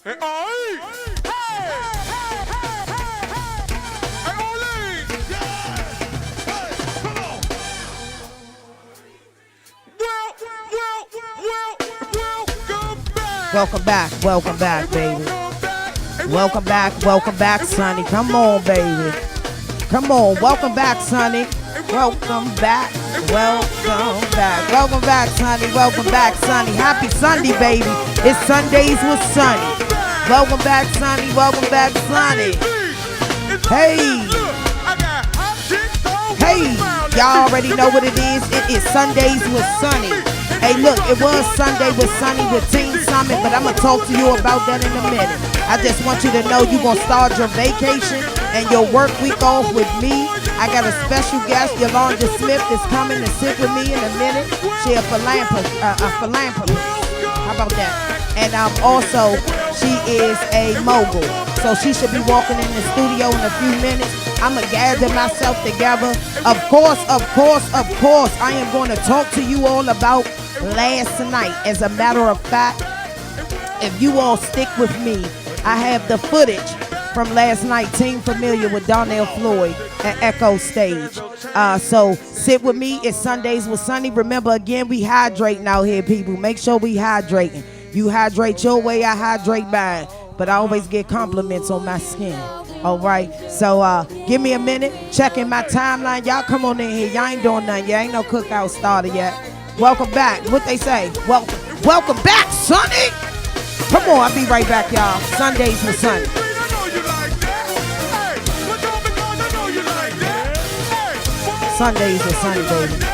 Welcome back, baby. Welcome back, Sonny. Come on, baby. Come on, welcome back, Sonny. Welcome back, Sonny. Welcome back, Sonny. Happy Sunday, baby. It's Sundays with Sonny. Welcome back, Sonny. Welcome back, Sonny. Hey. Y'all already know what it is. It is Sundays with Sonny. Hey, look, it was Sunday with Sonny with Team Summit, but I'm going to talk to you about that in a minute. I just want you to know you're going to start your vacation and your work week off with me. I got a special guest, Yolanda Smith, that's coming to sit with me in a minute. She a philanthropist. How about that? And also, she is a mogul. So she should be walking in the studio in a few minutes. I'm going to gather myself together. Of course, I am going to talk to you all about last night. As a matter of fact, if you all stick with me, I have the footage from last night. Team familiar with Donnell Floyd at Echo Stage. So sit with me. It's Sundays with Sonny. Remember, again, we hydrating out here, people. Make sure we hydrating. You hydrate your way, I hydrate mine. But I always get compliments on my skin. All right, so give me a minute. Checking my timeline. Y'all come on in here. Y'all ain't doing nothing. Y'all ain't no cookout started yet. Welcome back. What they say? Welcome back, Sonny. Come on, I'll be right back, y'all. Sundays with Sonny. Sundays with Sonny, baby.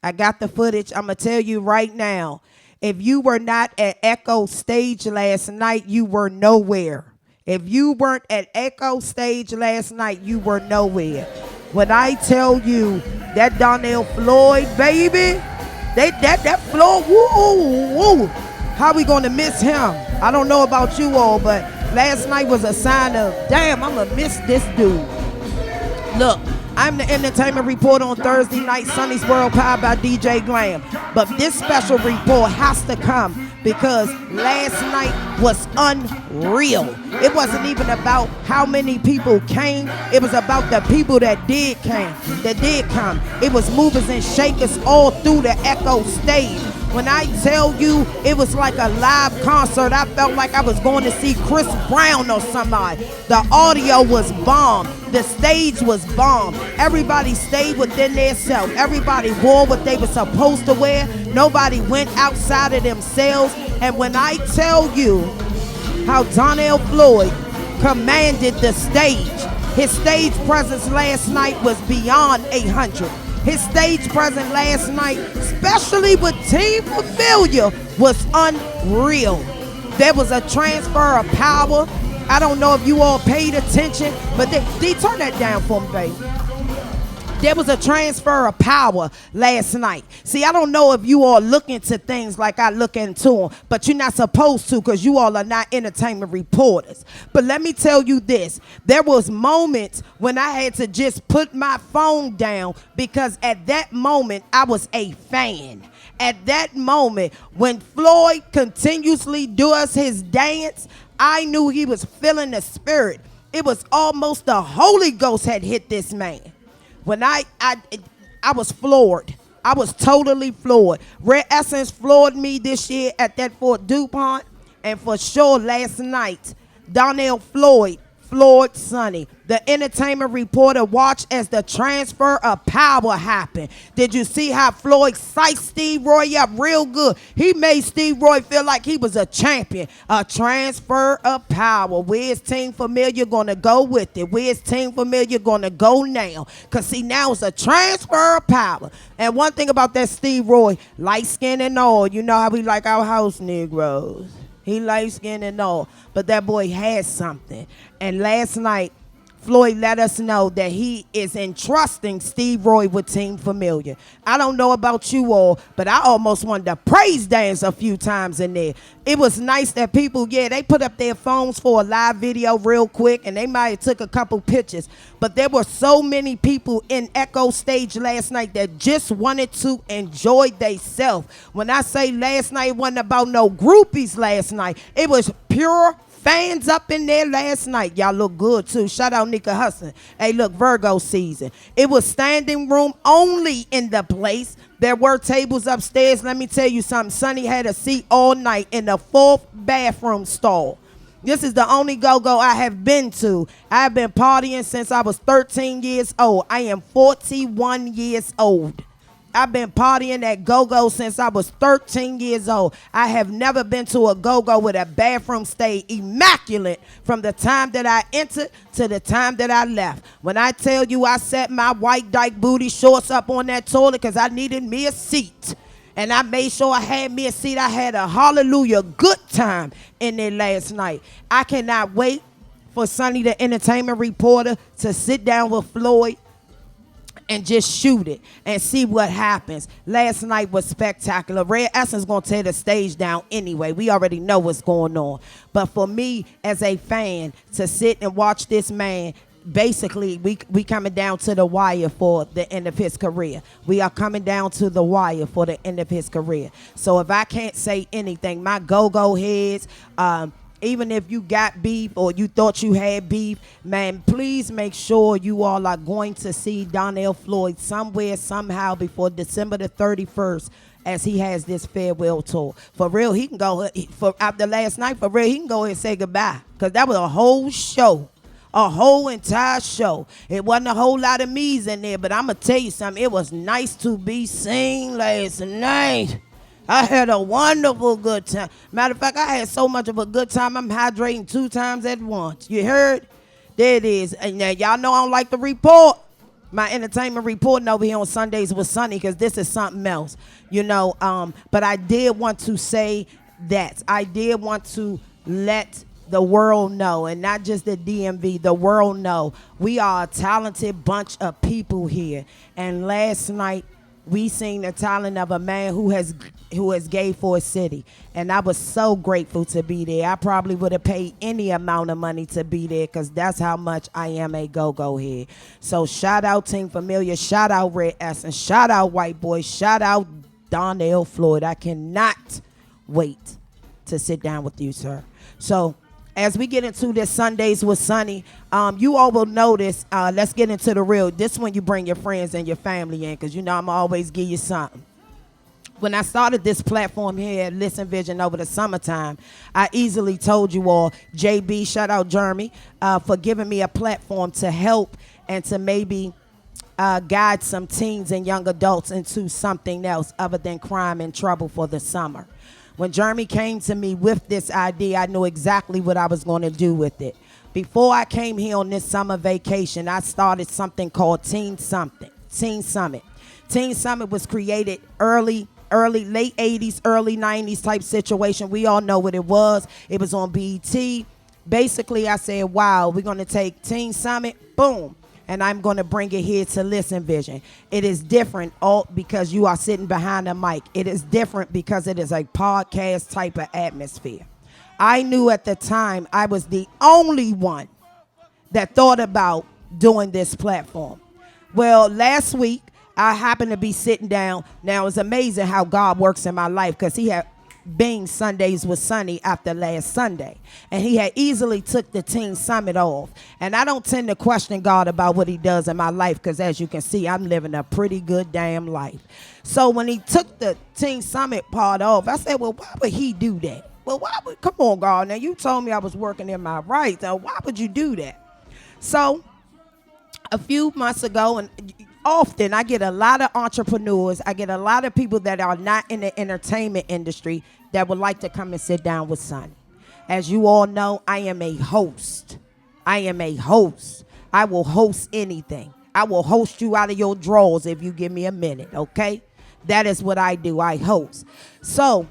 I got the footage. I'm going to tell you right now, if you were not at Echo Stage last night, you were nowhere. If you weren't at Echo Stage last night, you were nowhere. When I tell you that Donnell Floyd, baby, that Floyd, woo. How we going to miss him? I don't know about you all, but last night was a sign of, damn, I'm going to miss this dude. Look. I'm the entertainment report on Thursday night, Sonny's World, powered by DJ Glam. But this special report has to come because last night was unreal. It wasn't even about how many people came. It was about the people that did come. It was movers and shakers all through the Echo Stage. When I tell you it was like a live concert, I felt like I was going to see Chris Brown or somebody. The audio was bomb. The stage was bomb. Everybody stayed within their self. Everybody wore what they were supposed to wear. Nobody went outside of themselves. And when I tell you how Donnell Floyd commanded the stage, his stage presence last night was beyond 800. His stage presence last night, especially with Team Familiar, was unreal. There was a transfer of power. I don't know if you all paid attention, but they turn that down for me, baby. There was a transfer of power last night. See, I don't know if you all look into things like I look into them, but you're not supposed to because you all are not entertainment reporters. But let me tell you this. There was moments when I had to just put my phone down because at that moment, I was a fan. At that moment, when Floyd continuously does his dance, I knew he was feeling the spirit. It was almost the Holy Ghost had hit this man. When I was floored. I was totally floored. Red Essence floored me this year at that Fort DuPont. And for sure last night, Donnell Floyd floored Sonny. The entertainment reporter watched as the transfer of power happened. Did you see how Floyd psyched Steve Roy up real good? He made Steve Roy feel like he was a champion. A transfer of power. Where's Team Familiar going to go with it? Where's Team Familiar going to go now? Because see, now it's a transfer of power. And one thing about that Steve Roy, light skin and all, you know how we like our house Negroes. He light skinned and all, but that boy had something. And last night, Floyd let us know that he is entrusting Steve Roy with Team Familiar. I don't know about you all, but I almost wanted to praise dance a few times in there. It was nice that people, they put up their phones for a live video real quick, and they might have took a couple pictures. But there were so many people in Echo Stage last night that just wanted to enjoy themselves. When I say last night, it wasn't about no groupies last night. It was pure fans up in there last night. Y'all look good too. Shout out Nika Hudson. Hey, look, Virgo season. It was standing room only in the place. There were tables upstairs. Let me tell you something. Sonny had a seat all night in the 4th bathroom stall. This is the only go-go I have been to. I've been partying since I was 13 years old. I am 41 years old. I've been partying at go-go since I was 13 years old. I have never been to a go-go with a bathroom stay immaculate from the time that I entered to the time that I left. When I tell you I set my white dyke booty shorts up on that toilet because I needed me a seat. And I made sure I had me a seat. I had a hallelujah good time in there last night. I cannot wait for Sonny the entertainment reporter to sit down with Floyd and just shoot it and see what happens. Last night was spectacular. Red Essence gonna tear the stage down anyway. We already know what's going on. But for me as a fan to sit and watch this man, basically we coming down to the wire for the end of his career. We are coming down to the wire for the end of his career. So if I can't say anything, my go-go heads, even if you got beef or you thought you had beef, man, please make sure you all are going to see Donnell Floyd somewhere, somehow before December the 31st as he has this farewell tour. For real, he can go, for after last night, for real, he can go ahead and say goodbye. Because that was a whole show. A whole entire show. It wasn't a whole lot of me's in there, but I'm going to tell you something. It was nice to be seen last night. I had a wonderful good time. Matter of fact, I had so much of a good time, I'm hydrating 2 times at once. You heard? There it is. And now y'all know I don't like to report. My entertainment reporting over here on Sundays with Sonny because this is something else. You know, but I did want to say that. I did want to let the world know, and not just the DMV, the world know. We are a talented bunch of people here. And last night, we seen the talent of a man who has gave for a city, and I was so grateful to be there. I probably would have paid any amount of money to be there because that's how much I am a go-go head. So shout out Team Familiar, shout out Red Essence, shout out White Boy, shout out Donnell Floyd. I cannot wait to sit down with you, sir. So as we get into this Sundays with Sonny, you all will notice, let's get into the real. This one you bring your friends and your family in because you know I'm always give you something. When I started this platform here at Listen Vision over the summertime, I easily told you all, JB, shout out Jeremy, for giving me a platform to help and to maybe guide some teens and young adults into something else other than crime and trouble for the summer. When Jeremy came to me with this idea, I knew exactly what I was going to do with it. Before I came here on this summer vacation, I started something called Teen Summit. Teen Summit was created late 80s, early 90s type situation. We all know what it was. It was on BET. Basically, I said, wow, we're going to take Teen Summit, boom, and I'm going to bring it here to Listen Vision. It is different all because you are sitting behind a mic. It is different because it is a podcast type of atmosphere. I knew at the time I was the only one that thought about doing this platform. Well, last week, I happened to be sitting down. Now, it's amazing how God works in my life because he had being Sundays with Sunny after last Sunday. And he had easily took the Teen Summit off. And I don't tend to question God about what he does in my life because, as you can see, I'm living a pretty good damn life. So when he took the Teen Summit part off, I said, well, why would he do that? Well, why would, come on, God. Now, you told me I was working in my rights. Now, why would you do that? So a few months ago, and often I get a lot of entrepreneurs, I get a lot of people that are not in the entertainment industry that would like to come and sit down with Sonny. As you all know, I am a host. I am a host. I will host anything. I will host you out of your drawers if you give me a minute, okay? That is what I do. I host. So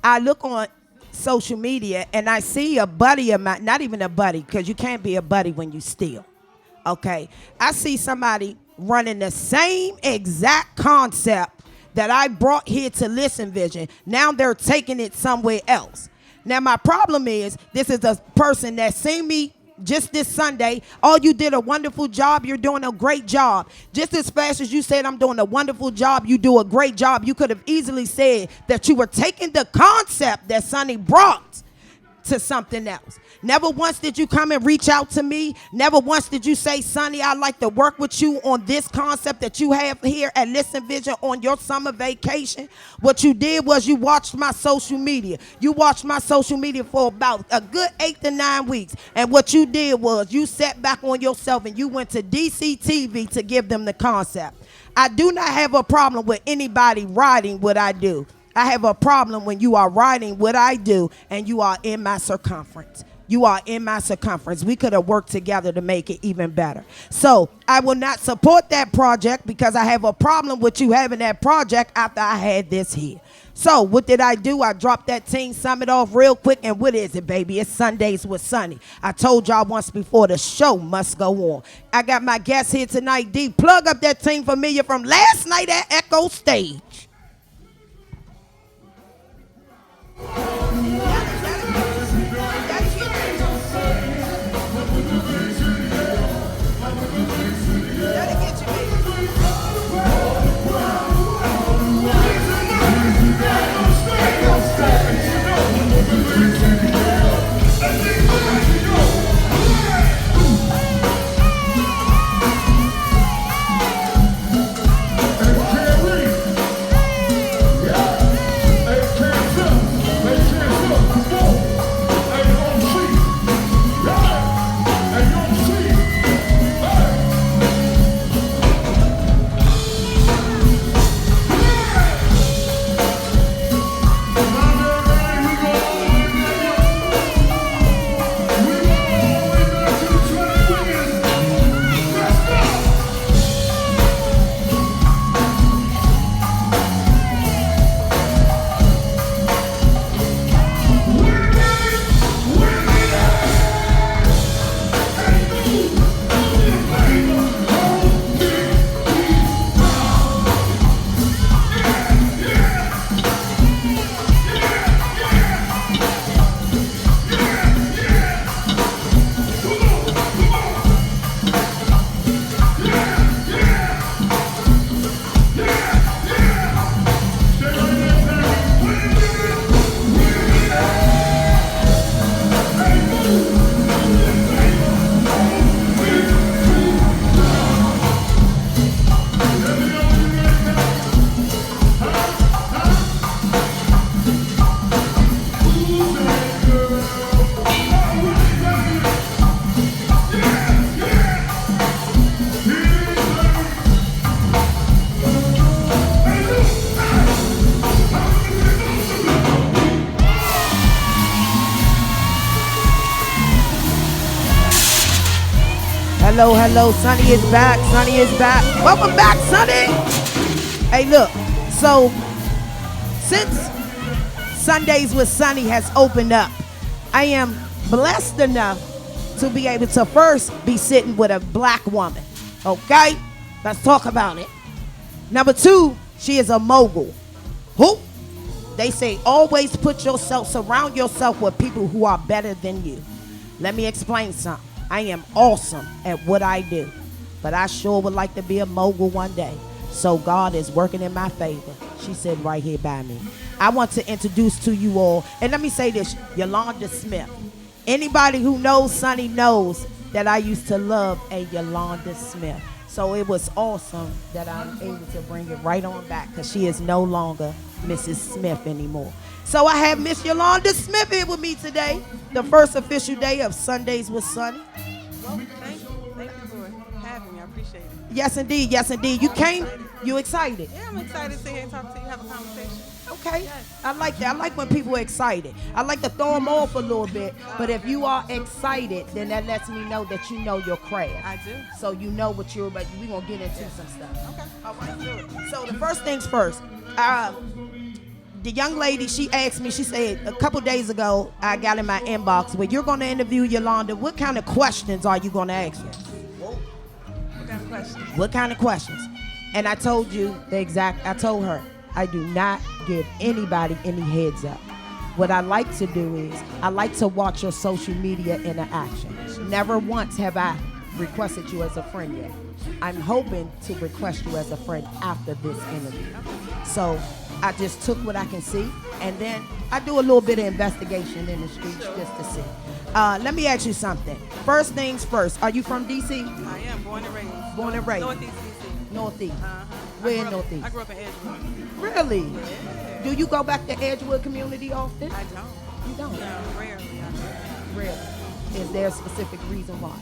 I look on social media and I see a buddy of mine, not even a buddy, because you can't be a buddy when you steal. Okay, I see somebody running the same exact concept that I brought here to Listen Vision. Now they're taking it somewhere else. Now my problem is, this is a person that seen me just this Sunday. Oh, you did a wonderful job. You're doing a great job. Just as fast as you said I'm doing a wonderful job, you do a great job. You could have easily said that you were taking the concept that Sonny brought to something else. Never once did you come and reach out to me. Never once did you say, Sonny, I'd like to work with you on this concept that you have here at Listen Vision on your summer vacation. What you did was you watched my social media. You watched my social media for about a good 8 to 9 weeks. And what you did was you sat back on yourself and you went to DCTV to give them the concept. I do not have a problem with anybody writing what I do. I have a problem when you are writing what I do and you are in my circumference. You are in my circumference. We could have worked together to make it even better. So I will not support that project because I have a problem with you having that project after I had this here. So what did I do? I dropped that Teen Summit off real quick. And what is it, baby? It's Sundays with Sonny. I told y'all once before, the show must go on. I got my guest here tonight, D. Plug up that Team Familiar from last night at Echo Stage. Hello, hello, Sonny is back. Sonny is back. Welcome back, Sonny. Hey, look. So, since Sundays with Sonny has opened up, I am blessed enough to be able to first be sitting with a black woman. Okay? Let's talk about it. Number 2, she is a mogul. Who? They say always surround yourself with people who are better than you. Let me explain something. I am awesome at what I do, but I sure would like to be a mogul one day. So God is working in my favor. She's sitting right here by me. I want to introduce to you all, and let me say this, Yolanda Smith. Anybody who knows Sonny knows that I used to love a Yolanda Smith. So it was awesome that I'm able to bring it right on back because she is no longer Mrs. Smith anymore. So I have Miss Yolanda Smith here with me today, the first official day of Sundays with Sonny. Well, thank you. Thank you for having me. I appreciate it. Yes, indeed. Yes, indeed. You I'm came. excited. You excited? Yeah, I'm excited to sit here and talk to you, have a conversation. Okay. Yes. I like that. I like when people are excited. I like to throw them off a little bit. But if you are excited, then that lets me know that you know your craft. I do. So you know what you're about. We're going to get into some stuff. Okay. All right. So the first things first. The young lady, she asked me, she said a couple days ago, I got in my inbox, well, you're going to interview Yolanda. What kind of questions are you going to ask her? What kind of question? What kind of questions? And I told I told her, I do not give anybody any heads up. What I like to do is, I like to watch your social media interaction. Never once have I requested you as a friend yet. I'm hoping to request you as a friend after this interview. So I just took what I can see, and then I do a little bit of investigation in the streets just to see. Let me ask you something. First things first, are you from D.C.? I am born and raised. Born and raised. Northeast DC. Northeast. Uh-huh. Where in Northeast? I grew up in Edgewood. Really? Yeah. Do you go back to Edgewood community often? I don't. You don't? No, rarely. I do. Really? Is there a specific reason why?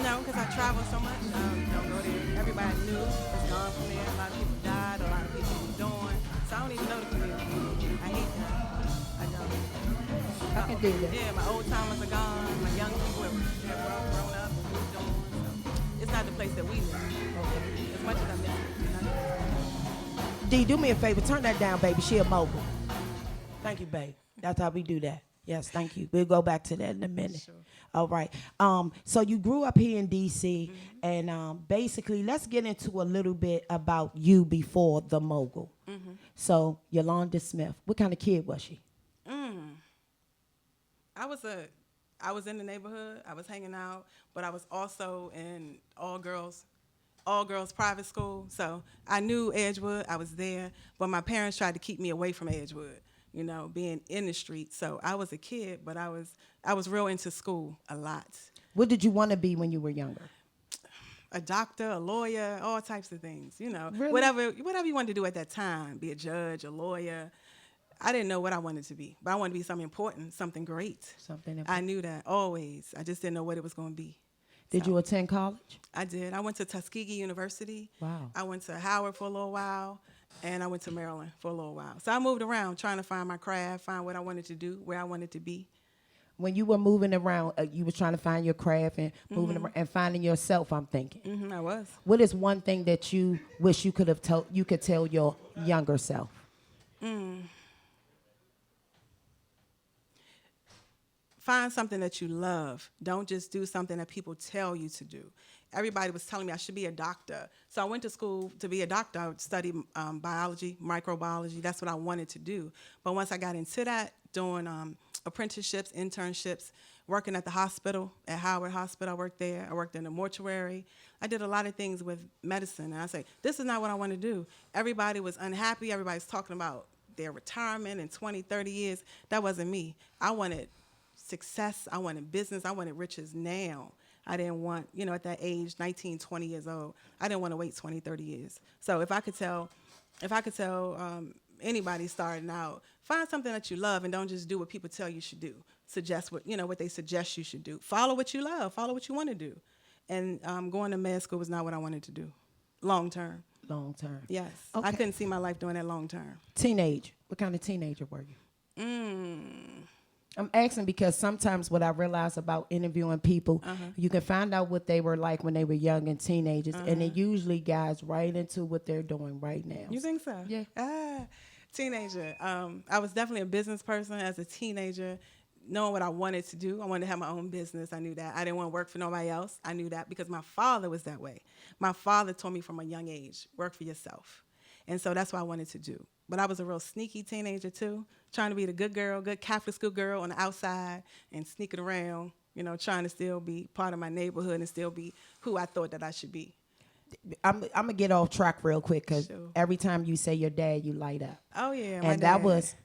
No, because I travel so much. Don't go there. Everybody I knew is gone from there. A lot of people died. A lot of people moved on. So I don't even know the community. I hate that. I don't. I can do that. Yeah, my old timers are gone. My young people have grown up and moved on. So it's not the place that we live. As much as I miss it. D, do me a favor. Turn that down, baby. She a mogul. Thank you, babe. That's how we do that. Yes, thank you. We'll go back to that in a minute. Sure. All right. So you grew up here in D.C., and basically, let's get into a little bit about you before the mogul. So Yolanda Smith, what kind of kid was she? I was in the neighborhood. I was hanging out, but I was also in all girls private school. So I knew Edgewood. I was there, but my parents tried to keep me away from Edgewood. You know, being in the street. So I was a kid, but I was real into school a lot. What did you want to be when you were younger? A doctor, a lawyer, all types of things. You know, Really? whatever you wanted to do at that time. Be a judge, a lawyer. I didn't know what I wanted to be, but I wanted to be something important, something great. Something. I knew that always. I just didn't know what it was going to be. Did So, you attend college? I did. I went to Tuskegee University. Wow. I went to Howard for a little while, and I went to Maryland for a little while. So I moved around trying to find my craft, find what I wanted to do, where I wanted to be. When you were moving around, you were trying to find your craft and moving around and finding yourself. I'm thinking. I was. What is one thing that you wish you could have told? You could tell your younger self. Find something that you love. Don't just do something that people tell you to do. Everybody was telling me I should be a doctor. So I went to school to be a doctor. I would study biology, microbiology. That's what I wanted to do. But once I got into that, doing apprenticeships, internships, working at the hospital, at Howard Hospital, I worked there. I worked in the mortuary. I did a lot of things with medicine. And I say, this is not what I want to do. Everybody was unhappy. Everybody's talking about their retirement in 20, 30 years. That wasn't me. I wanted success. I wanted business. I wanted riches now. I didn't want, at that age, 19, 20 years old, I didn't want to wait 20, 30 years. So if I could tell anybody starting out, find something that you love and don't just do what people tell you should do. Suggest what they suggest you should do. Follow what you love. Follow what you want to do. And going to med school was not what I wanted to do, long term. Long term. Yes. Okay. I couldn't see my life doing that long term. Teenage. What kind of teenager were you? I'm asking because sometimes what I realize about interviewing people, you can find out what they were like when they were young and teenagers, and it usually guides right into what they're doing right now. You think so? Yeah. Teenager. I was definitely a business person as a teenager, knowing what I wanted to do. I wanted to have my own business. I knew that. I didn't want to work for nobody else. I knew that because my father was that way. My father told me from a young age, work for yourself. And so that's what I wanted to do. But I was a real sneaky teenager, too, trying to be the good girl, good Catholic school girl on the outside and sneaking around, trying to still be part of my neighborhood and still be who I thought that I should be. I'm gonna get off track real quick because Sure. every time you say your dad, you light up. Oh yeah, my And that dad. was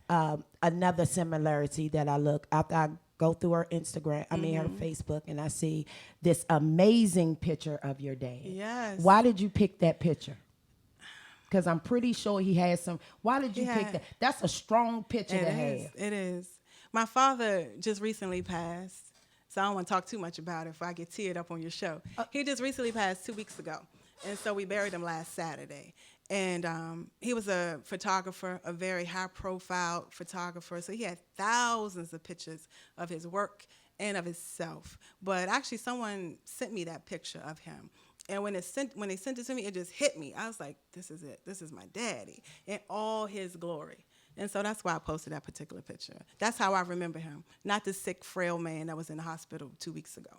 another similarity that I look after I go through her Instagram. I mean her Facebook, and I see this amazing picture of your dad. Yes. Why did you pick that picture? Because I'm pretty sure he has some. Why did you pick had- that? That's a strong picture It to is. have. It is. My father just recently passed, so I don't want to talk too much about it if I get teared up on your show. He just recently passed 2 weeks ago, and so we buried him last Saturday. And he was a photographer, a very high-profile photographer. So he had thousands of pictures of his work and of himself. But actually, someone sent me that picture of him. And when they sent it to me, it just hit me. I was like, "This is it. This is my daddy in all his glory." And so that's why I posted that particular picture. That's how I remember him, not the sick, frail man that was in the hospital 2 weeks ago.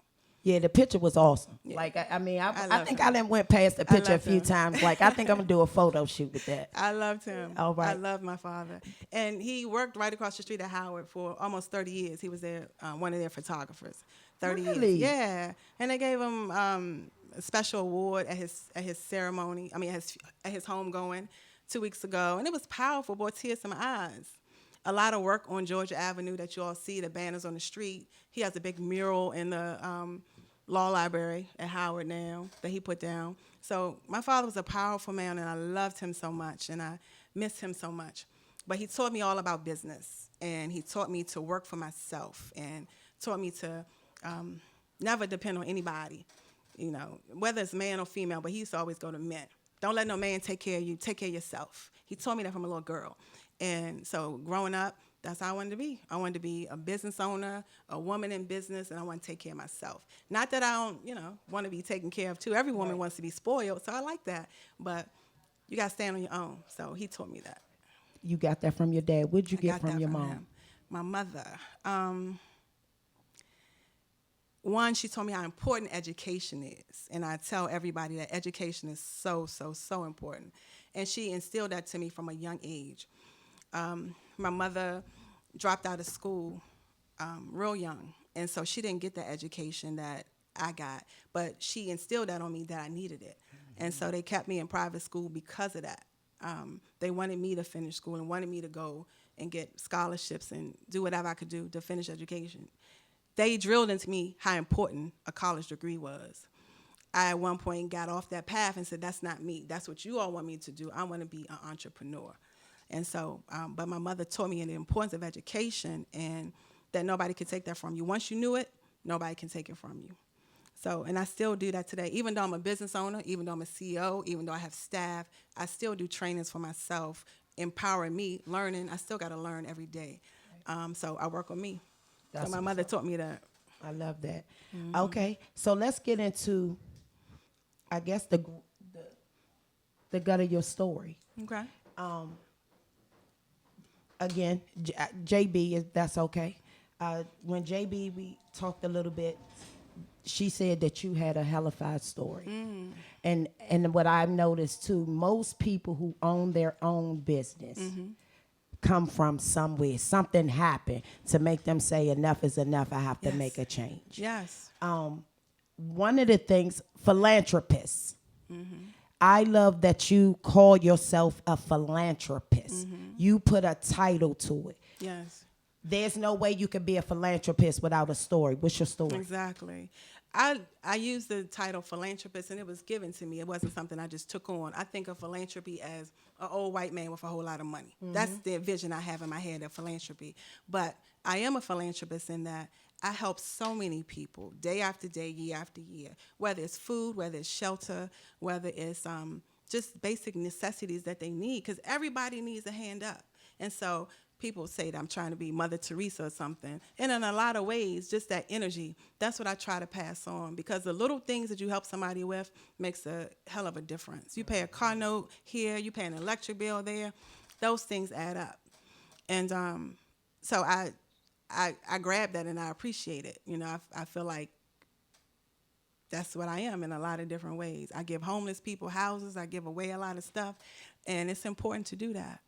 Yeah, the picture was awesome. Yeah. Like I mean, I love think him. I done went past the picture a loved few him. times. Like I think I'm gonna do a photo shoot with that. I loved him. All right. I loved my father. And he worked right across the street at Howard for almost 30 years. He was there, one of their photographers. 30 Really? years. Yeah. And they gave him a special award at his ceremony, at his homegoing 2 weeks ago. And it was powerful, brought tears to my eyes. A lot of work on Georgia Avenue that you all see, the banners on the street. He has a big mural in the law library at Howard now that he put down. So my father was a powerful man, and I loved him so much, and I miss him so much. But he taught me all about business, and he taught me to work for myself, and taught me to never depend on anybody, whether it's man or female, but he used to always go to men. Don't let no man take care of you. Take care of yourself. He taught me that from a little girl. And so growing up, that's how I wanted to be. I wanted to be a business owner, a woman in business, and I want to take care of myself. Not that I don't, want to be taken care of too. Every woman wants to be spoiled, so I like that. But you got to stand on your own. So he taught me that. You got that from your dad. What'd you I get got from that your from mom? him. My mother. One, she told me how important education is. And I tell everybody that education is so, so, so important. And she instilled that to me from a young age. My mother dropped out of school real young, and so she didn't get the education that I got, but she instilled that on me that I needed it. Mm-hmm. And so they kept me in private school because of that. They wanted me to finish school and wanted me to go and get scholarships and do whatever I could do to finish education. They drilled into me how important a college degree was. I, at one point, got off that path and said, that's not me. That's what you all want me to do. I want to be an entrepreneur. And so, but my mother taught me the importance of education and that nobody could take that from you. Once you knew it, nobody can take it from you. So, and I still do that today. Even though I'm a business owner, even though I'm a CEO, even though I have staff, I still do trainings for myself, empowering me, learning. I still got to learn every day. So I work on me. That's so my what's mother up. taught me that. I love that. Mm-hmm. Okay, so let's get into, I guess, the gut of your story. Okay. Again, JB, if that's okay. When JB, we talked a little bit, she said that you had a hellified story. Mm. And what I've noticed too, most people who own their own business come from somewhere. Something happened to make them say enough is enough. I have to make a change. Yes. One of the things, philanthropists. I love that you call yourself a philanthropist. You put a title to it. Yes. There's no way you can be a philanthropist without a story. What's your story? Exactly. I used the title philanthropist, and it was given to me. It wasn't something I just took on. I think of philanthropy as an old white man with a whole lot of money. That's the vision I have in my head of philanthropy. But I am a philanthropist in that I help so many people day after day, year after year, whether it's food, whether it's shelter, whether it's just basic necessities that they need, because everybody needs a hand up. And so people say that I'm trying to be Mother Teresa or something. And in a lot of ways, just that energy, that's what I try to pass on, because the little things that you help somebody with makes a hell of a difference. You pay a car note here, you pay an electric bill there, those things add up. And so I grab that and I appreciate it. I feel like that's what I am in a lot of different ways. I give homeless people houses, I give away a lot of stuff, and it's important to do that.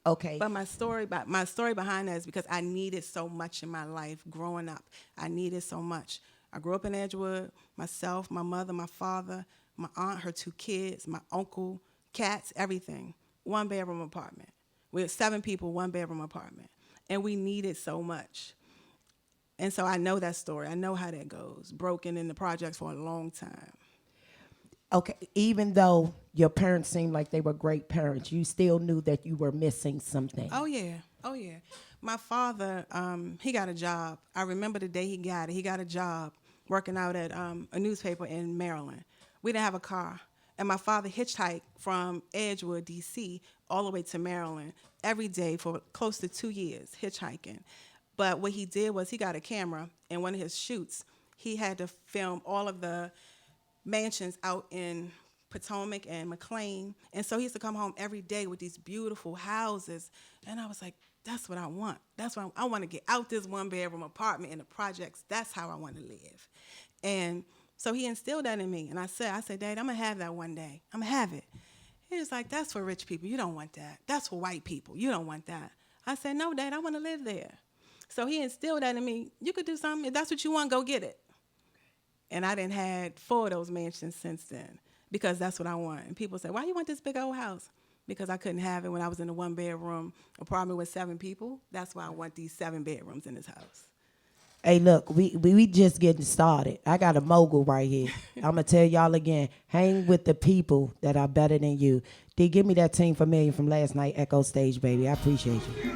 Okay. But my story behind that is because I needed so much in my life growing up. I needed so much. I grew up in Edgewood, myself, my mother, my father. my aunt, her 2 kids, my uncle, cats, everything. 1-bedroom apartment. We had 7 people, 1-bedroom apartment. And we needed so much. And so I know that story. I know how that goes. Broken in the projects for a long time. Okay, even though your parents seemed like they were great parents, you still knew that you were missing something. Oh, yeah. Oh, yeah. My father, he got a job. I remember the day he got it. He got a job working out at a newspaper in Maryland. We didn't have a car. And my father hitchhiked from Edgewood, D.C., all the way to Maryland every day for close to 2 years, hitchhiking. But what he did was he got a camera, and one of his shoots, he had to film all of the mansions out in Potomac and McLean. And so he used to come home every day with these beautiful houses. And I was like, that's what I want. That's what I want to get out this 1-bedroom apartment in the projects. That's how I want to live. And so he instilled that in me. And I said, Dad, I'm going to have that one day. I'm going to have it. He was like, that's for rich people. You don't want that. That's for white people. You don't want that. I said, no, Dad, I want to live there. So he instilled that in me. You could do something. If that's what you want, go get it. And I done had 4 of those mansions since then because that's what I want. And people say, why you want this big old house? Because I couldn't have it when I was in a 1-bedroom apartment with 7 people. That's why I want these 7 bedrooms in this house. Hey, look, we just getting started. I got a mogul right here. I'm going to tell y'all again, hang with the people that are better than you. D, give me that Team Familiar from last night, Echo Stage, baby. I appreciate you.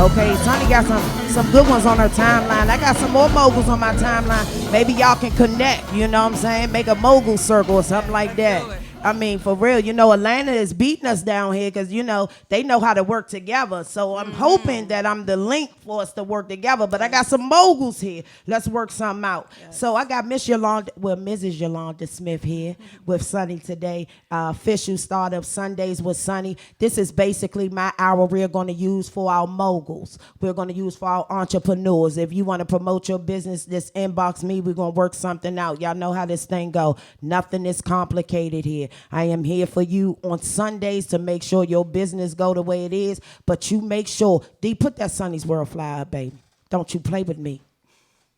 Okay, Tony got some good ones on her timeline. I got some more moguls on my timeline. Maybe y'all can connect, you know what I'm saying? Make a mogul circle or something like that. I mean, for real, you know, Atlanta is beating us down here because, you know, they know how to work together. So I'm hoping that I'm the link for us to work together. But I got some moguls here. Let's work something out. Yes. So I got Mrs. Yolanda Smith here with Sunny today. Official startup Sundays with Sunny. This is basically my hour we're going to use for our moguls. We're going to use for our entrepreneurs. If you want to promote your business, just inbox me. We're going to work something out. Y'all know how this thing go. Nothing is complicated here. I am here for you on Sundays to make sure your business go the way it is, but you make sure, D, put that Sunny's World flyer up, baby. Don't you play with me.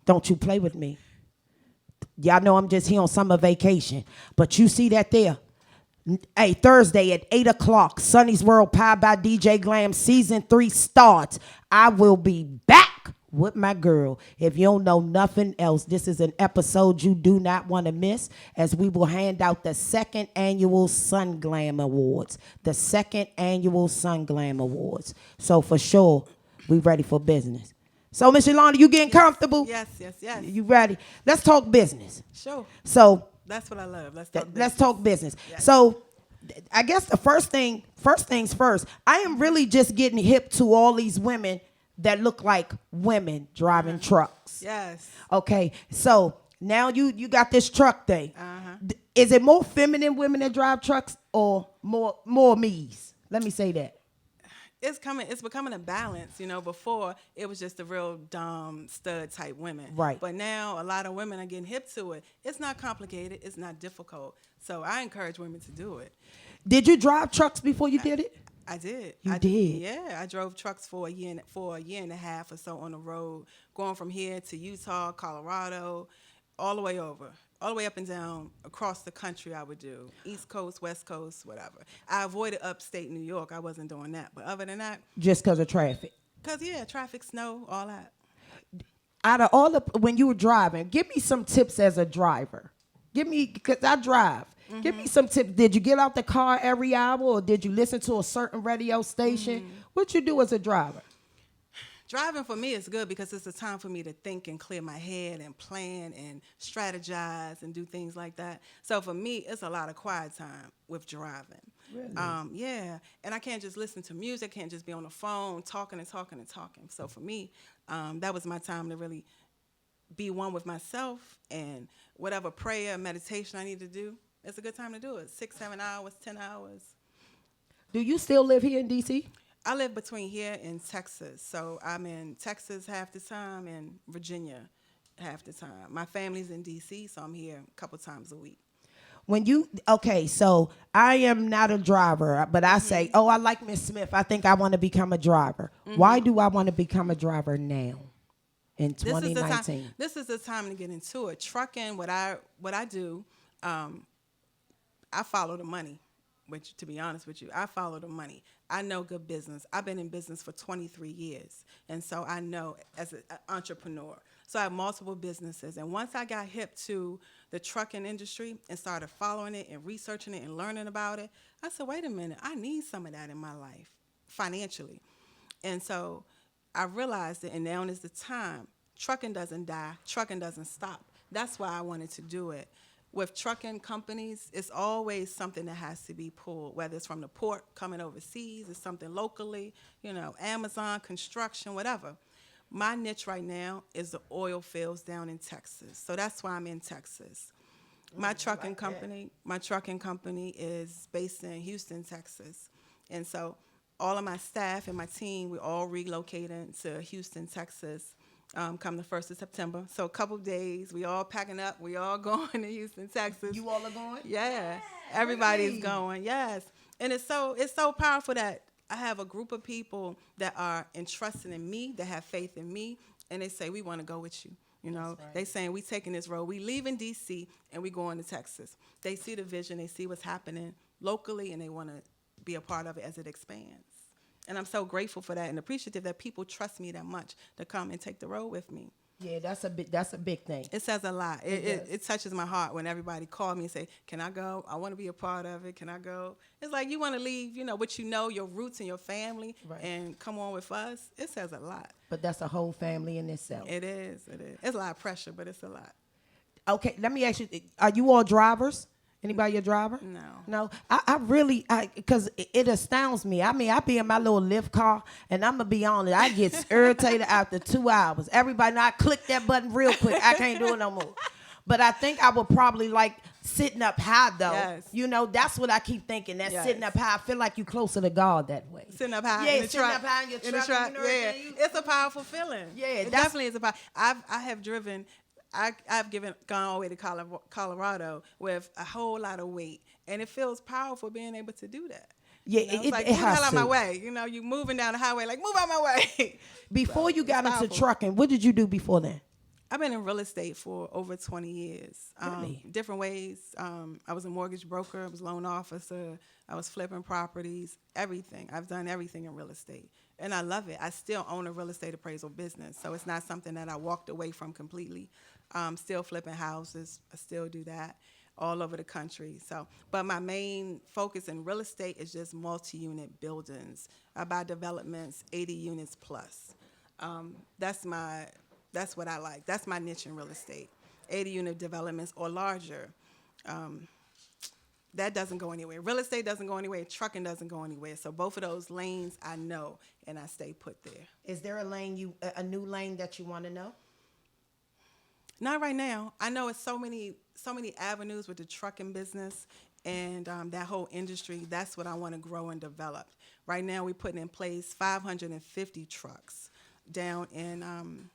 Don't you play with me. Y'all know I'm just here on summer vacation, but you see that there. Hey, Thursday at 8 o'clock, Sunny's World powered by DJ Glam, season 3 starts. I will be back with my girl. If you don't know nothing else, this is an episode you do not want to miss, as we will hand out the 2nd annual Sun Glam Awards. The 2nd annual Sun Glam Awards. So for sure, we ready for business. So, Miss Yolanda, you getting comfortable? Yes. You ready? Let's talk business. Sure. So that's what I love. Let's talk business. Yes. So I guess the first things first, I am really just getting hip to all these women that look like women driving trucks. Yes. Okay, so Now you got this truck thing. Uh-huh. Is it more feminine women that drive trucks or more me's? Let me say that. It's becoming a balance. Before it was just the real dumb stud type women. Right. But now a lot of women are getting hip to it. It's not complicated. It's not difficult. So I encourage women to do it. Did you drive trucks before you did it? I did. You did? Yeah, I drove trucks for a year and a half or so on the road, going from here to Utah, Colorado, all the way over, all the way up and down across the country. I would do East Coast, West Coast, whatever. I avoided upstate New York. I wasn't doing that. But other than that, Just because of traffic. cause yeah, traffic, snow, all that. Out of all the when you were driving, give me some tips as a driver. Give me, because I drive. Give me some tips. Did you get out the car every hour, or did you listen to a certain radio station? What you do as a driver? Driving for me is good because it's a time for me to think and clear my head and plan and strategize and do things like that. So for me, it's a lot of quiet time with driving. Really? Yeah, and I can't just listen to music, can't just be on the phone talking and talking and talking. So for me, that was my time to really be one with myself, and whatever prayer, meditation I need to do, it's a good time to do it. 6, 7 hours, 10 hours. Do you still live here in D.C.? I live between here and Texas. So I'm in Texas half the time and Virginia half the time. My family's in D.C., so I'm here a couple times a week. Okay, so I am not a driver, but I say, oh, I like Miss Smith. I think I want to become a driver. Why do I want to become a driver now in 2019? This is the time to get into it. Trucking, what I do, I follow the money. Which, to be honest with you, I follow the money. I know good business. I've been in business for 23 years, and so I know as an entrepreneur. So I have multiple businesses, and once I got hip to the trucking industry and started following it and researching it and learning about it, I said, wait a minute, I need some of that in my life financially. And so I realized it, and now is the time. Trucking doesn't die. Trucking doesn't stop. That's why I wanted to do it. With trucking companies, it's always something that has to be pulled, whether it's from the port coming overseas, it's something locally, Amazon, construction, whatever. My niche right now is the oil fields down in Texas. So that's why I'm in Texas. My trucking company is based in Houston, Texas. And so all of my staff and my team, we're all relocating to Houston, Texas. Come the 1st of September. So a couple of days, we all packing up. We all going to Houston, Texas. You all are going? Yeah. Everybody's Really? going, yes. And it's so powerful that I have a group of people that are entrusted in me, that have faith in me, and they say, we want to go with you. Right. They saying, we taking this road. We leaving D.C. and we going to Texas. They see the vision. They see what's happening locally, and they want to be a part of it as it expands. And I'm so grateful for that and appreciative that people trust me that much to come and take the road with me. Yeah, that's a big thing. It says a lot. It touches my heart when everybody call me and say, can I go? I want to be a part of it. Can I go? It's like you want to leave, what your roots and your family, right, and come on with us. It says a lot. But that's a whole family in itself. It is. It's a lot of pressure, but it's a lot. Okay, let me ask you, are you all drivers? Anybody a driver? No. I really, because it astounds me. I mean, I be in my little lift car, and I'm going to be honest, I get irritated after 2 hours. Everybody know I click that button real quick. I can't do it no more. But I think I would probably like sitting up high, though. Yes. That's what I keep thinking. That sitting up high, I feel like you closer to God that way. Sitting up high yeah, in the sitting truck. up high in your truck. Yeah, it's a powerful feeling. Yeah, it definitely is a powerful. I have driven. I've gone all the way to Colorado with a whole lot of weight, and it feels powerful being able to do that. Yeah, it's like, move the hell out my way. You moving down the highway, like, move out my way. Before you got into trucking, what did you do before then? I've been in real estate for over 20 years. Really? Different ways. I was a mortgage broker. I was a loan officer. I was flipping properties, everything. I've done everything in real estate, and I love it. I still own a real estate appraisal business, so it's not something that I walked away from completely. Still flipping houses. I still do that all over the country. But my main focus in real estate is just multi-unit buildings. I buy developments, 80 units plus. That's what I like. That's my niche in real estate. 80-unit developments or larger. That doesn't go anywhere. Real estate doesn't go anywhere. Trucking doesn't go anywhere. So both of those lanes I know, and I stay put there. Is there a new lane that you want to know? Not right now. I know it's so many avenues with the trucking business and that whole industry. That's what I want to grow and develop. Right now, we're putting in place 550 trucks down in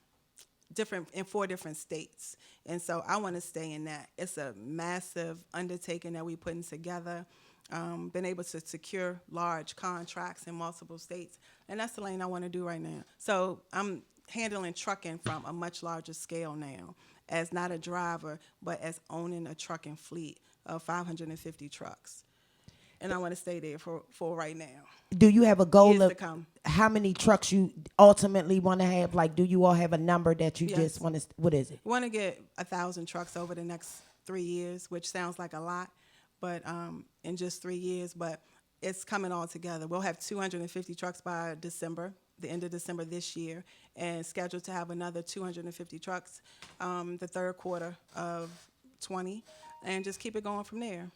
4 different states, and so I want to stay in that. It's a massive undertaking that we're putting together. Been able to secure large contracts in multiple states, and that's the lane I want to do right now. So I'm handling trucking from a much larger scale now, as not a driver, but as owning a trucking fleet of 550 trucks. And I want to stay there for right now. Do you have a goal Years of to come. how many trucks you ultimately want to have? Like, do you all have a number that you Yes. just want to? What is it? We want to get 1,000 trucks over the next 3 years, which sounds like a lot, but in just 3 years. But it's coming all together. We'll have 250 trucks by December, the end of December this year, and scheduled to have another 250 trucks the third quarter of 20, and just keep it going from there.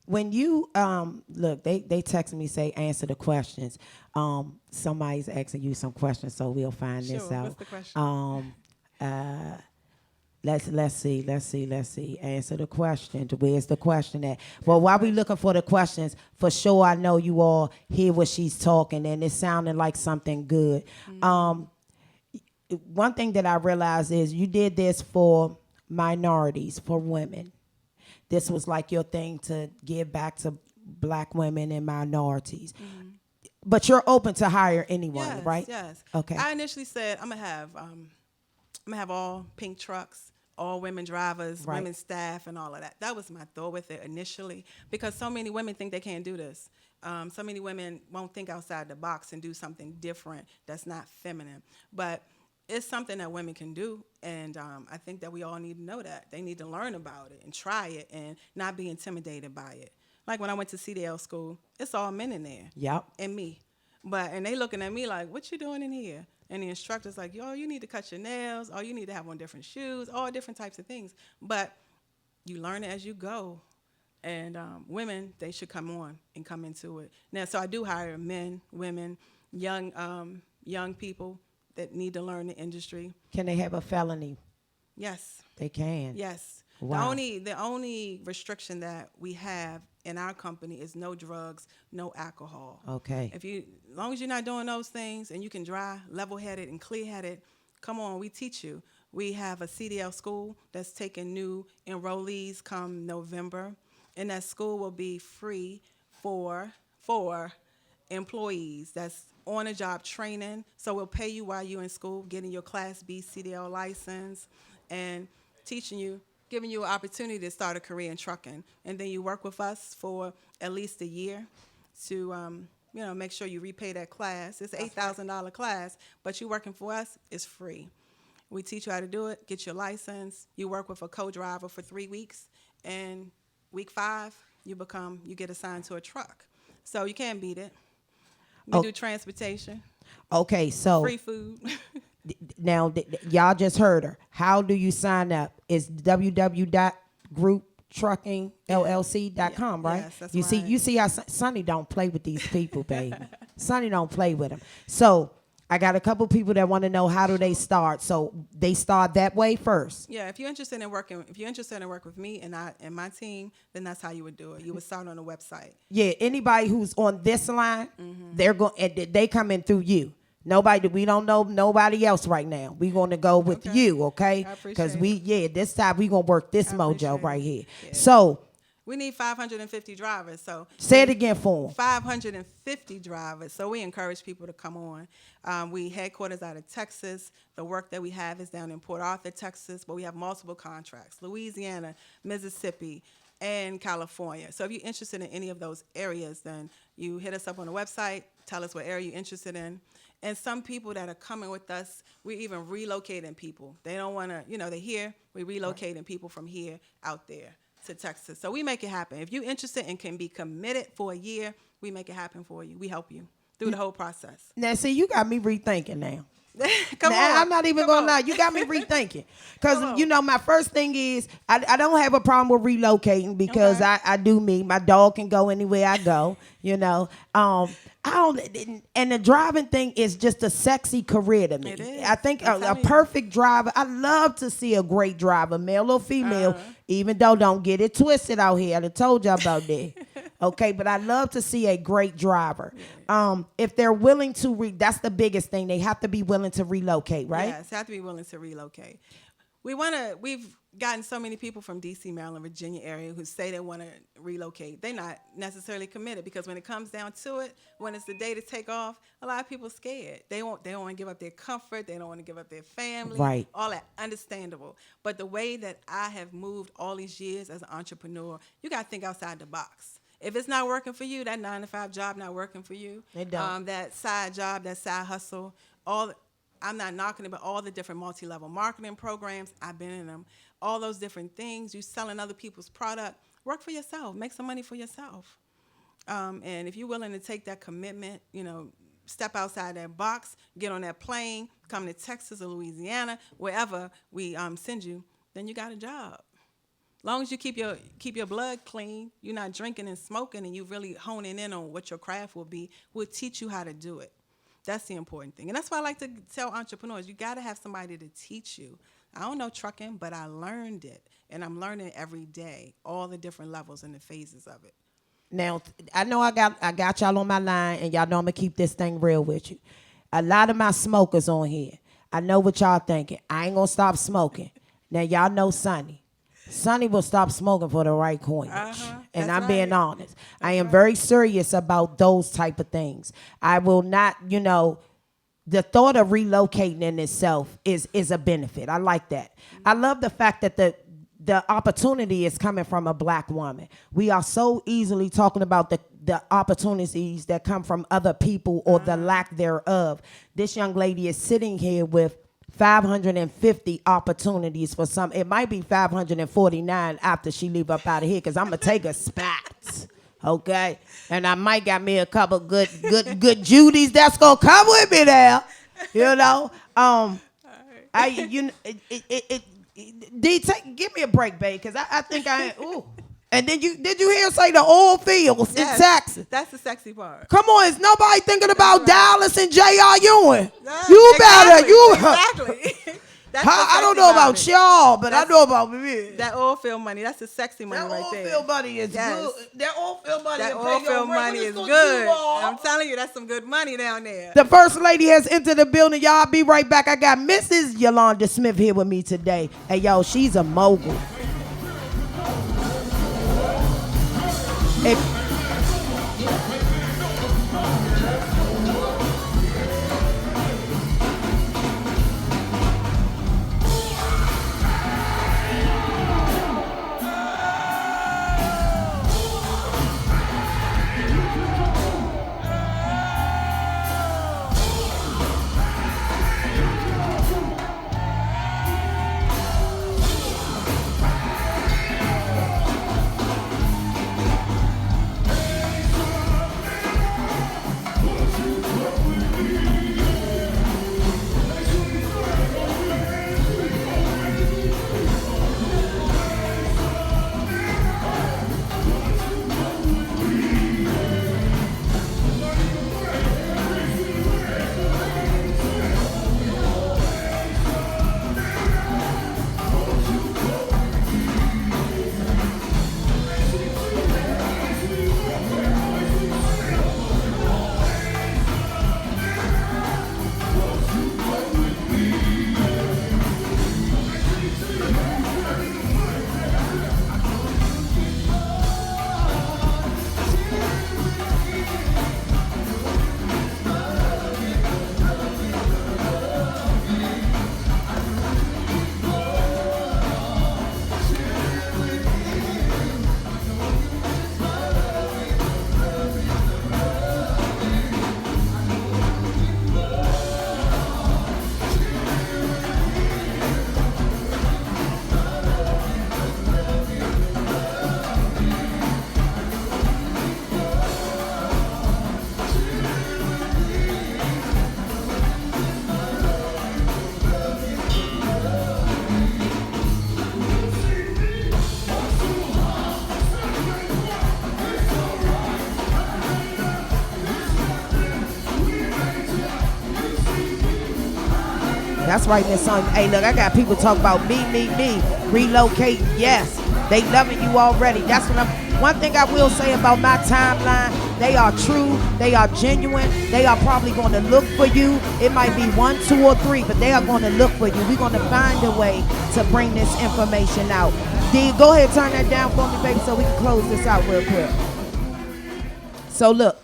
When you look, they text me, say answer the questions. Somebody's asking you some questions, so we'll find this Sure. out. What's the question? Let's see. Answer the question. Where's the question at? Well, while we looking for the questions, for sure I know you all hear what she's talking, and it sounded like something good. One thing that I realized is you did this for minorities, for women. This was like your thing to give back to black women and minorities. But you're open to hire anyone, Yes, right? yes. Okay. I initially said I'm gonna have all pink trucks, all women drivers, Right. women staff, and all of that. That was my thought with it initially, because so many women think they can't do this. So many women won't think outside the box and do something different that's not feminine. But it's something that women can do, and I think that we all need to know that. They need to learn about it and try it and not be intimidated by it. Like when I went to CDL school, it's all men in there. Yep. And me. And they looking at me like, what you doing in here? And the instructor's like, yo, you need to cut your nails, or you need to have on different shoes, all different types of things. But you learn it as you go. And women, they should come on and come into it. Now, so I do hire men, women, young people that need to learn the industry. Can they have a felony? Yes. They can. Yes. Wow. The only restriction that we have in our company is no drugs, no alcohol. Okay. As long as you're not doing those things and you can drive level-headed and clear-headed, come on, we teach you. We have a CDL school that's taking new enrollees come November, and that school will be free for employees. That's on-the-job training. So we'll pay you while you're in school, getting your Class B CDL license, and teaching you, giving you an opportunity to start a career in trucking. And then you work with us for at least a year to make sure you repay that class. It's an $8,000 class, but you working for us, it's free. We teach you how to do it, get your license. You work with a co-driver for 3 weeks, and week 5, you get assigned to a truck. So you can't beat it. We do transportation, Okay, so free food. now y'all just heard her. How do you sign up? It's www.grouptruckingllc.com, right? Yes, that's you right. see how Sonny don't play with these people, baby. Sonny don't play with them. So I got a couple people that want to know, how do they start? So they start that way first. Yeah, if you're interested in working with me and my team, then that's how you would do it. You would start on the website. Yeah, anybody who's on this line, they come in through you. We don't know nobody else right now. We're going to go with Okay. you, okay? I appreciate Because it. this time we going to work this I mojo appreciate right it. here. Yeah. So We need 550 drivers. So say it again for them. 550 drivers. So we encourage people to come on. We headquarters out of Texas. The work that we have is down in Port Arthur, Texas, but we have multiple contracts: Louisiana, Mississippi, and California. So if you're interested in any of those areas, then you hit us up on the website, tell us what area you're interested in. And some people that are coming with us, we're even relocating people. They don't want to, they're here. We're relocating people from here out there to Texas. So we make it happen. If you're interested and can be committed for a year, we make it happen for you. We help you through the whole process. Now, see, you got me rethinking now. Come Now, on. I'm not even Come gonna on. lie. You got me rethinking. Come Because, on. you know, my first thing is I don't have a problem with relocating because Okay. I do me. My dog can go anywhere I go, you know. I don't, and the driving thing is just a sexy career to me. It is. I think I'm a telling you. perfect driver, I love to see a great driver, male or female, even though don't get it twisted out here. I done told y'all about that. Okay, but I love to see a great driver. If they're willing to, that's the biggest thing. They have to be willing to relocate, right? Yes, have to be willing to relocate. We've gotten so many people from DC, Maryland, Virginia area who say they want to relocate. They're not necessarily committed because when it comes down to it, when it's the day to take off, a lot of people are scared. They don't want to give up their comfort. They don't want to give up their family. Right. All that, understandable. But the way that I have moved all these years as an entrepreneur, you got to think outside the box. If it's not working for you, that 9-to-5 job not working for you, It don't. that side job, that side hustle, I'm not knocking it, but all the different multi-level marketing programs, I've been in them. All those different things, you selling other people's product, work for yourself, make some money for yourself. And if you're willing to take that commitment, step outside that box, get on that plane, come to Texas or Louisiana, wherever we send you, then you got a job. Long as you keep your blood clean, you're not drinking and smoking, and you really honing in on what your craft will be, we'll teach you how to do it. That's the important thing. And that's why I like to tell entrepreneurs, you got to have somebody to teach you. I don't know trucking, but I learned it. And I'm learning every day, all the different levels and the phases of it. Now, I know I got y'all on my line, and y'all know I'm going to keep this thing real with you. A lot of my smokers on here, I know what y'all thinking. I ain't going to stop smoking. Now, y'all know Sonny. Sonny will stop smoking for the right coinage. And That's I'm being right. honest. I am very serious about those type of things. I will not, the thought of relocating in itself is a benefit. I like that. I love the fact that the opportunity is coming from a black woman. We are so easily talking about the opportunities that come from other people or the lack thereof. This young lady is sitting here with 550 opportunities for some. It might be 549 after she leave up out of here, because I'm gonna take a spat. Okay, and I might got me a couple good Judies that's gonna come with me there. Give me a break, babe, because I think ooh. And then did you hear say the oil fields in Texas? That's the sexy part. Come on, is nobody thinking about right. Dallas and J.R. Ewing? Yeah, You exactly. better. That's the I don't sexy know about it. y'all, but I know about me. That oil field money, that's the sexy money That right oil there. field money is Yes. good. That oil field money, That will oil pay your field rent. money What is gonna good. do, Lord? I'm telling you, that's some good money down there. The first lady has entered the building. Y'all be right back. I got Mrs. Yolanda Smith here with me today. Hey, yo, she's a mogul. That's right, Miss Son. Hey, look, I got people talk about me, relocating. Yes, they loving you already. That's what I'm. One thing I will say about my timeline, they are true, they are genuine, they are probably going to look for you. It might be 1, 2, or 3, but they are going to look for you. We're going to find a way to bring this information out. D, go ahead, turn that down for me, baby, so we can close this out real quick. So look,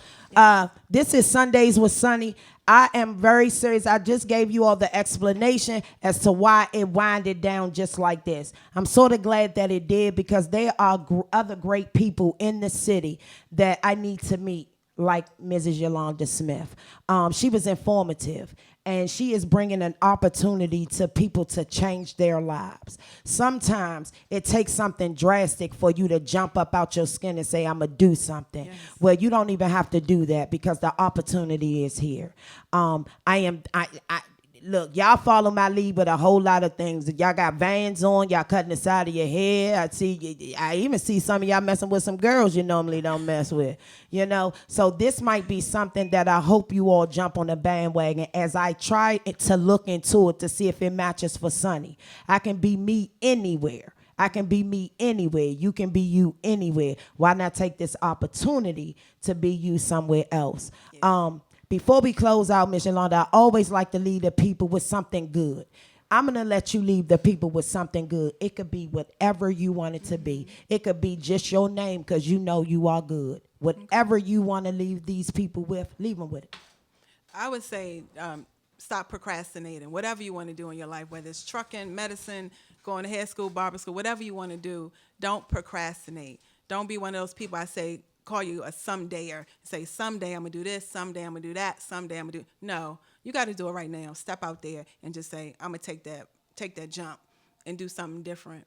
this is Sundays with Sunny. I am very serious. I just gave you all the explanation as to why it winded down just like this. I'm sort of glad that it did, because there are other great people in the city that I need to meet, like Mrs. Yolanda Smith. She was informative, and she is bringing an opportunity to people to change their lives. Sometimes it takes something drastic for you to jump up out your skin and say, I'm going to do something. Yes. Well, you don't even have to do that, because the opportunity is here. Look, y'all follow my lead with a whole lot of things. Y'all got Vans on, y'all cutting the side of your hair. I even see some of y'all messing with some girls you normally don't mess with, you know. So this might be something that I hope you all jump on the bandwagon as I try to look into it to see if it matches for Sunny. I can be me anywhere. I can be me anywhere. You can be you anywhere. Why not take this opportunity to be you somewhere else? Yeah. Before we close out, Ms. Yolanda, I always like to leave the people with something good. I'm going to let you leave the people with something good. It could be whatever you want it to be. It could be just your name, because you know you are good. Whatever you want to leave these people with, leave them with it. I would say stop procrastinating. Whatever you want to do in your life, whether it's trucking, medicine, going to hair school, barber school, whatever you want to do, don't procrastinate. Don't be one of those people I say, call you a somedayer. Say, someday I'm going to do this, someday I'm going to do that, someday I'm going to do. No, you got to do it right now. Step out there and just say, I'm going to take that jump and do something different.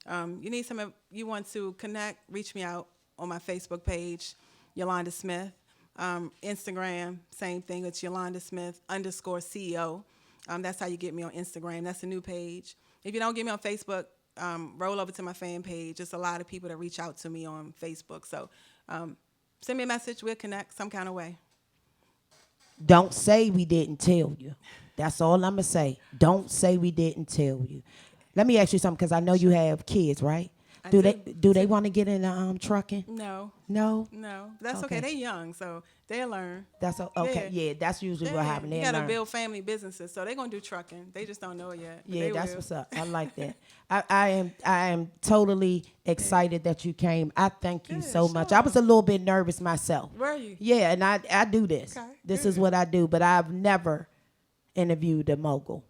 You want to connect, reach me out on my Facebook page, Yolanda Smith. Instagram, same thing. It's Yolanda Smith _CEO. That's how you get me on Instagram. That's a new page. If you don't get me on Facebook, roll over to my fan page. There's a lot of people that reach out to me on Facebook. So send me a message. We'll connect some kind of way. Don't say we didn't tell you. That's all I'm going to say. Don't say we didn't tell you. Let me ask you something, because I know you have kids, right? Do they want to get into trucking? No. No? No. That's okay. They're young, so they'll learn. That's okay. Yeah, that's usually what happens. You got to build family businesses, so they're going to do trucking. They just don't know it yet. Yeah, that's what's up. I like that. I am totally excited that you came. I thank you so much. I was a little bit nervous myself. Were you? Yeah, and I do this. Okay, this is what I do, but I've never interviewed a mogul.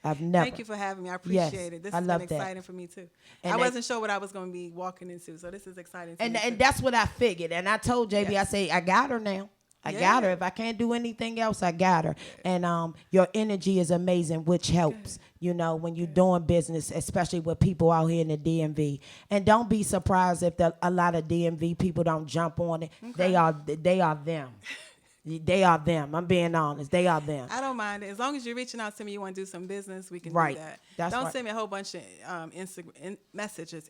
I've never. Thank you for having me. I appreciate it. This has been exciting for me, too. And I wasn't sure what I was going to be walking into, so this is exciting for me, and that's what I figured. And I told JB, I say, I got her now. I got her. If I can't do anything else, I got her. And your energy is amazing, which helps, you know, when you're doing business, especially with people out here in the DMV. And don't be surprised if a lot of DMV people don't jump on it. Okay. They are them. They are them. I'm being honest. They are them. I don't mind it. As long as you're reaching out to me, you want to do some business, we can do that. Don't send me a whole bunch of instant messages.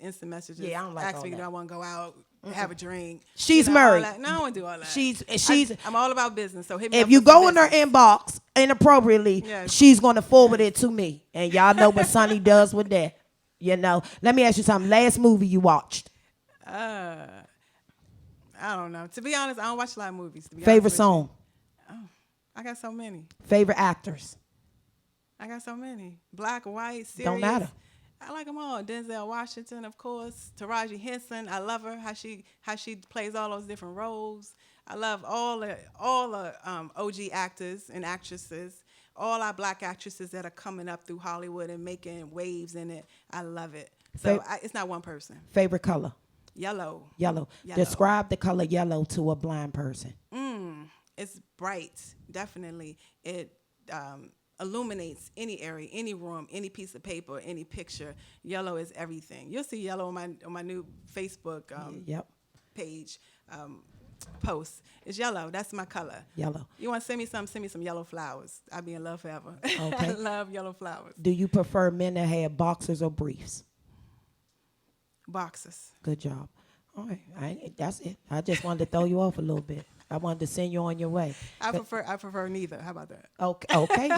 Yeah, I don't like all that. Ask me, do I want to go out, have a drink? She's married. No, I don't want to do all that. I'm all about business, so hit me if you go in her inbox inappropriately, she's going to forward it to me. And y'all know what Sonny does with that. You know. Let me ask you something. Last movie you watched? I don't know. To be honest, I don't watch a lot of movies. Favorite song? Oh, I got so many. Favorite actors? I got so many. Black, white, serious. Don't matter. I like them all. Denzel Washington, of course. Taraji Henson. I love her. How she plays all those different roles. I love all the OG actors and actresses. All our black actresses that are coming up through Hollywood and making waves in it. I love it. So it's not one person. Favorite color? Yellow. Describe the color yellow to a blind person. It's bright, definitely. It illuminates any area, any room, any piece of paper, any picture. Yellow is everything. You'll see yellow on my new Facebook page post. It's yellow. That's my color. Yellow. You want to send me some? Send me some yellow flowers. I'll be in love forever. Okay. I love yellow flowers. Do you prefer men that have boxers or briefs? Boxers. Good job. All right, that's it. I just wanted to throw you off a little bit. I wanted to send you on your way. I prefer neither. How about that? Okay.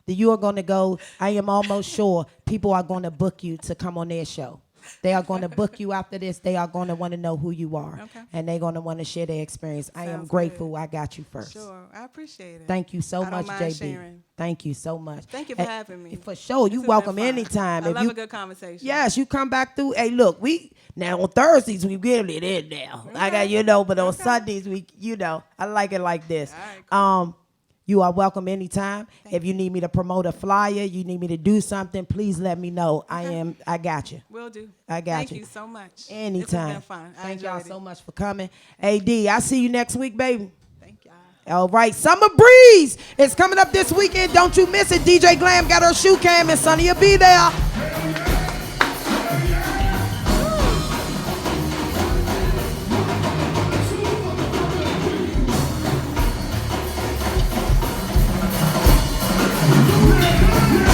that you are going to go. I am almost sure people are going to book you to come on their show. They are going to book you after this. They are going to want to know who you are. Okay. And they're going to want to share their experience. I am Sounds grateful good. I got you first. Sure, I appreciate it. Thank you so I don't much, mind JB. sharing. Thank you so much. Thank you for having me. For sure. This You has welcome been fun. anytime. I If love you, a good conversation. yes, you come back through. Hey, look, now on Thursdays we get it in now. I got, but on Sundays I like it like this. All right, cool. You are welcome anytime. If you need me to promote a flyer, you need me to do something, please let me know. I got you. Will do. I got Thank you. you so much. Anytime. This has been fun. I Thank y'all enjoyed so it. much for coming. AD, I see you next week, baby. Thank y'all. All right, Summer Breeze is coming up this weekend. Don't you miss it. DJ Glam got her shoe cam and Sonny will be there.